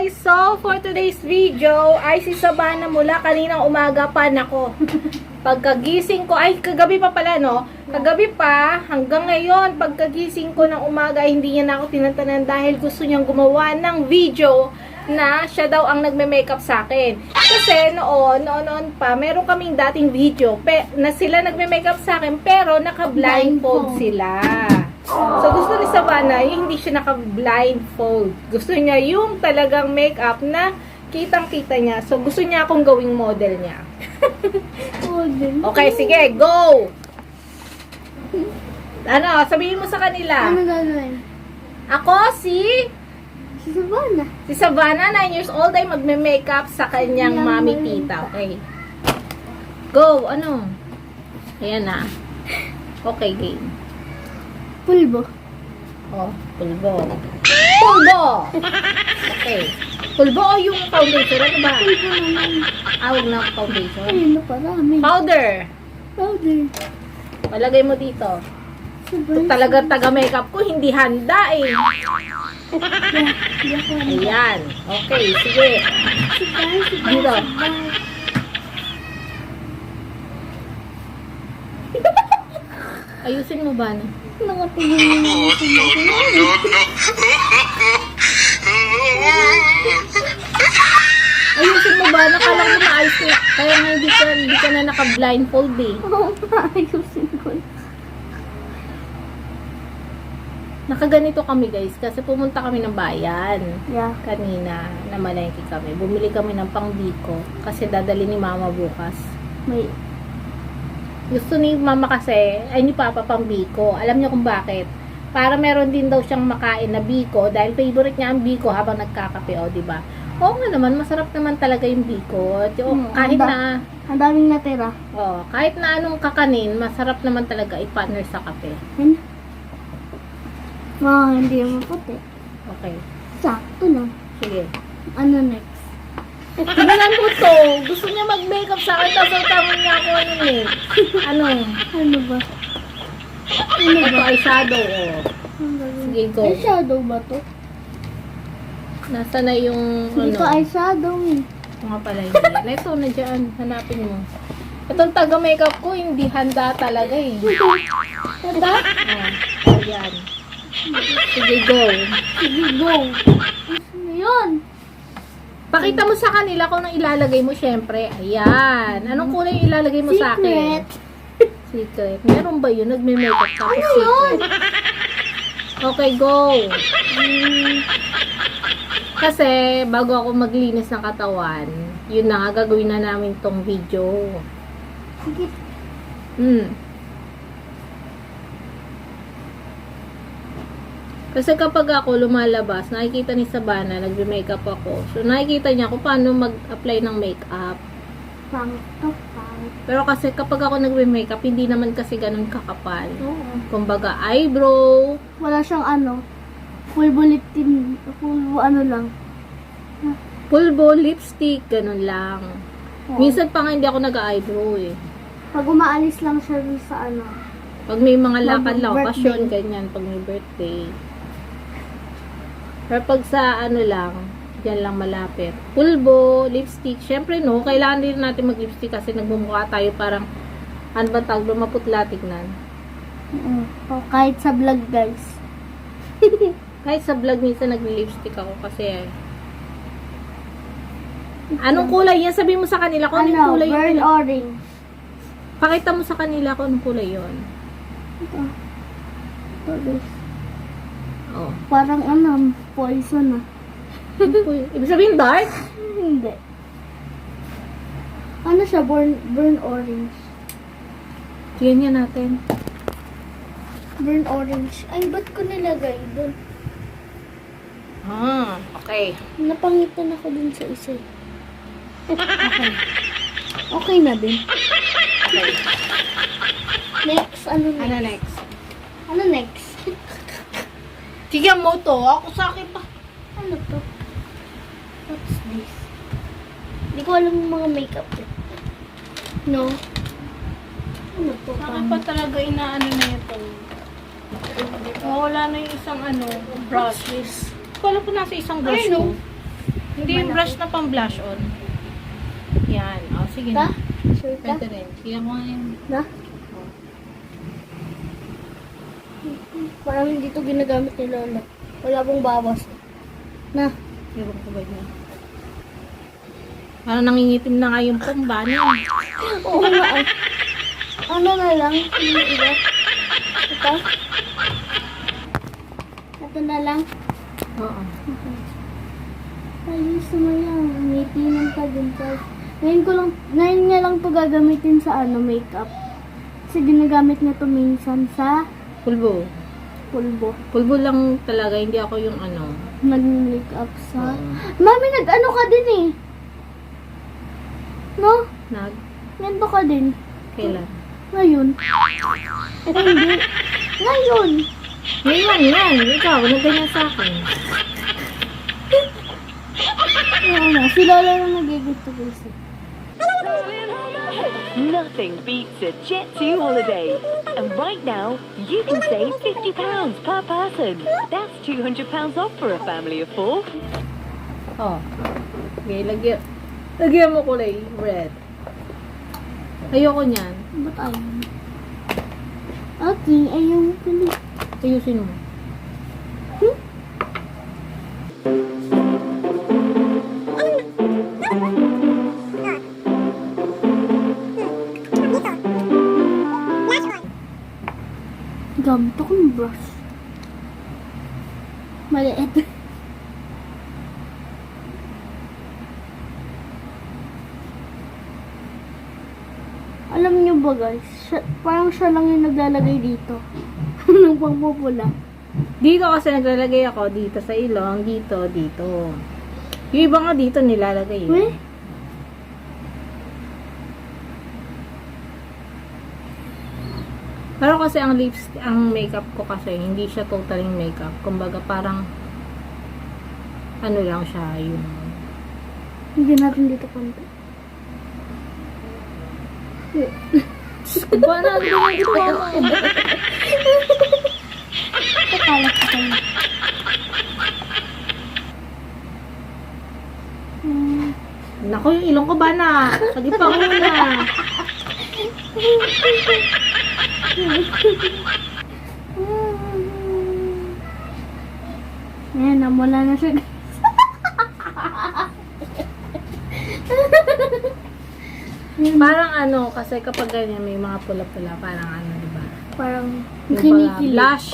guys! So, for today's video, ay si Sabana mula kaninang umaga pa, nako. Pagkagising ko, ay kagabi pa pala, no? Kagabi pa, hanggang ngayon, pagkagising ko ng umaga, hindi niya na ako tinatanan dahil gusto niyang gumawa ng video na siya daw ang nagme-makeup sa akin. Kasi noon pa, meron kaming dating video na sila nagme-makeup sa akin, pero naka-blindfold sila. So, gusto ni Savannah, yung hindi siya naka-blindfold. Gusto niya yung talagang makeup na kitang-kita niya. So, gusto niya akong gawing model niya. Okay, sige, go! Ano, sabihin mo sa kanila. Ano gagawin? Ako si Savannah. Si Savannah, 9 years old, ay magme-makeup sa kanyang mami tita. Okay. Go, ano? Ayan na. Okay, game. Pulbo. Oh, pulbo. Pulbo! Okay. Pulbo o yung foundation? Ano ba? Pulbo naman. Huwag na foundation. Ayun na parami. Powder! Powder. Palagay mo dito. Ito talaga taga-makeup ko, hindi handa eh. Ayan. Okay, sige. Dito. Ayusin mo ba na? Nakatingin na ako. Ayusin mo ba? Nakala ko maayos ko. Kaya nga hindi ka na naka-blindfold eh. Oo, ayusin ko. Nakaganito kami guys kasi pumunta kami ng bayan. Yeah. Kanina na malengke kami. Bumili kami ng pangbiko kasi dadali ni mama bukas. May Gusto ni mama kasi, ay ni papa pambiko. Alam niyo kung bakit? Para meron din daw siyang makain na biko dahil favorite niya ang biko habang nagkakape, o, di ba? Oo nga naman, masarap naman talaga yung biko. Kahit na ang daming natira. kahit na anong kakanin, masarap naman talaga i-partner sa kape. Yan. Hindi mo puti. Okay. Sakto lang. Sige. Ano next? Tingnan mo to. Gusto niya mag-makeup sa akin tapos tama niya ako ano. Ano ba? Ito ay shadow, oh. Sige, go. Ay, shadow ba to? Nasa na yung Hindi ko ay shadow eh. Mga pala hindi. Ito na dyan. Hanapin mo. Itong taga-makeup ko, hindi handa talaga eh. Handa? Ayan. Sige, go. Sige, go. Ano yun? Pakita mo sa kanila kung anong ilalagay mo, syempre. Ayan. Anong kulay yung ilalagay mo sa akin? Secret. Secret. Meron ba yun? Nagme-makeup tapos Ano secret. Okay, go. Kasi, bago ako maglinis ng katawan, yun na nga, gagawin na namin tong video. Sige. Kasi kapag ako lumalabas, nakikita ni Savannah, nagbe-makeup ako. So, nakikita niya kung paano mag-apply ng makeup. Pangit to, pangit. Pero kasi kapag ako nagbe-makeup, hindi naman kasi ganun kakapal. Oo. Kumbaga, eyebrow. Wala siyang ano, full bulletin, full ano lang. Pulbo, lipstick, ganun lang. Oo. Minsan pa nga hindi ako nag-eyebrow eh. Pag umaalis lang siya dun sa ano. Pag may mga lakad lang, Birthday. okasyon, ganyan, pag may birthday. Pero pag sa ano lang, dyan lang malapit. Pulbo, lipstick, syempre no, kailangan din natin mag-lipstick kasi nagmumukha tayo parang, ano ba tawag, maputla tignan. O, kahit sa vlog guys. Kahit sa vlog minsan nag-lipstick ako kasi anong kulay yan? Sabihin mo sa kanila kung anong Ano, kulay burn yun. orange. Pakita mo sa kanila kung anong kulay yun. Ito. Ito guys. Oh. Parang ano, poison ah. Ibig sabihin dark? Hindi. Ano siya, burn orange. Tignan niya natin. Burn orange. Ay, ba't ko nilagay dun? Okay. Napangitan ako dun sa isa. Okay. Okay na din. Okay. Next, ano next? Ano next? Ano next? Tignan mo to. Ako sa akin pa. Ano to? What's this? Hindi ko alam yung mga makeup eh. No? Ano to? Saka pa talaga inaano na ito. Wala na yung isang ano, brush. Wala pa nasa isang brush Ay, no. mo. Hindi yung brush na pang blush on. Yan. O, sige Ta? na. Sure ka? Pwede rin. Sige mo nga yun. Na? Parang hindi to ginagamit ni Lola. Wala pong bawas. Na? Ewan ko ba yun? Parang nangingitim na nga yung pamba niya. Oo nga. Ano na lang? Yung iba? Ito? Ito na lang? Oo. Ayos naman yan. Ngiti ng tagumpay. Ngayon nga lang to gagamitin sa makeup. Kasi ginagamit na to minsan sa Pulbo. pulbo. Pulbo lang talaga. Hindi ako yung ano. Nag-makeup sa... Oo. Mami, nag-ano ka din eh. No? Nag? Ganito ka din. Kailan? Ngayon. Eh, hindi. Ngayon. Ngayon yan. Ikaw, nagganyan sa akin. Oo nga. Si Lola na nagigusto ko isa. Nothing beats a Jet2 holiday. And right now, you can save £50 per person. That's £200 off for a family of 4. Oh. Okay, lagyan mo kulay red. Ayoko niyan. Ba't ayaw? Okay, ayaw ko na. Ayusin mo. Gamit akong brush. Maliit. Alam niyo ba guys, parang siya lang yung naglalagay dito. Ng pangpupula. Dito kasi naglalagay ako. Dito sa ilong. Dito, dito. Yung iba nga dito nilalagay. Uy, Pero kasi ang lips, ang makeup ko kasi, hindi siya totally makeup. Kumbaga parang, ano lang siya, yung, hindi natin dito konti. ba na, ano yung ginawa mo? Akala ko kayo. Naku, yung ilong ko ba na? Lagi pa muna. Ayan, namula na siya. Parang ano, kasi kapag ganyan may mga pula-pula, parang ano, diba? Parang Yung baga kinikilig. blush,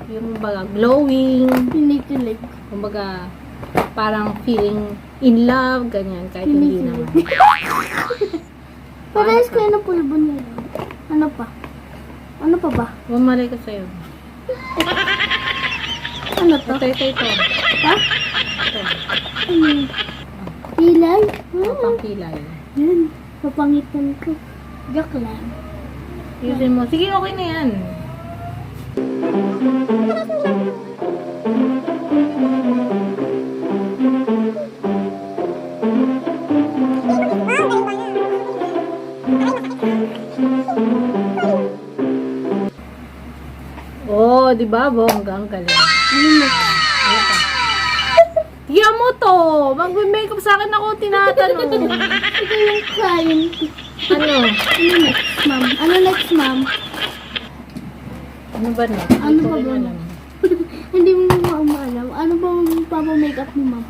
yung baga glowing, Kinikilig. kumbaga parang feeling in love, ganyan, kahit hindi naman. Parehas kayo ng pulbo nila. Ano pa? Ano pa ba? Bumalay ko sa'yo. Ano to? Ito. Ha? Ito. Ano? Pilay? Ito pang kilay. Yan. Papangitan ko. Joke lang. Yusin mo. Sige, okay na yan. Oh, di ba? Bonggang galing. Ano na? Ano pa? Tiyan mo to! Mag-makeup sa akin ako tinatanong. Ito yung client. Ano? Ano next, ma'am? Ano next, ma'am? Ano ba na? Ano Hindi ko ba rin ba? alam. Hindi mo maalam. Ano ba ang papamakeup mo, ma'am?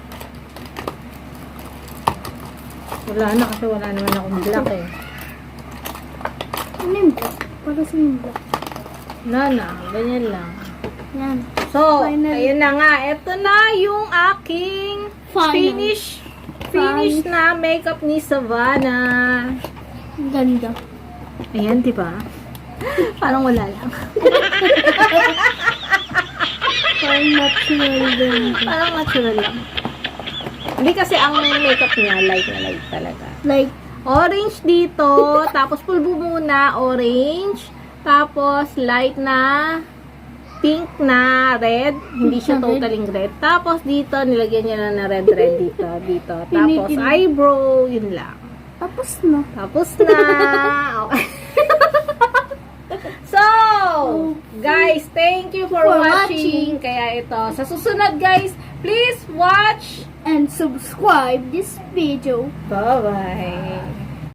Wala na kasi wala naman akong black eh. Ano yung black? Para sa yung black. Wala na. Ganyan lang. Yan. So, Final. ayun na nga. Ito na yung aking Final. finish na makeup ni Savannah. Ang ganda. Ayan, di ba? Parang wala lang. Parang natural din. Parang natural lang. Hindi kasi ang makeup niya light na light talaga. Like, Orange dito, tapos pulbo muna, orange, tapos light na pink na red, hindi siya Red. totally red. Tapos dito, nilagyan niya na red dito. Tapos Pinitin. eyebrow, yun lang. tapos na. Tapos na. Okay. So, guys, thank you for For watching. watching. Kaya ito, sa susunod guys, please watch and subscribe this video. Bye-bye.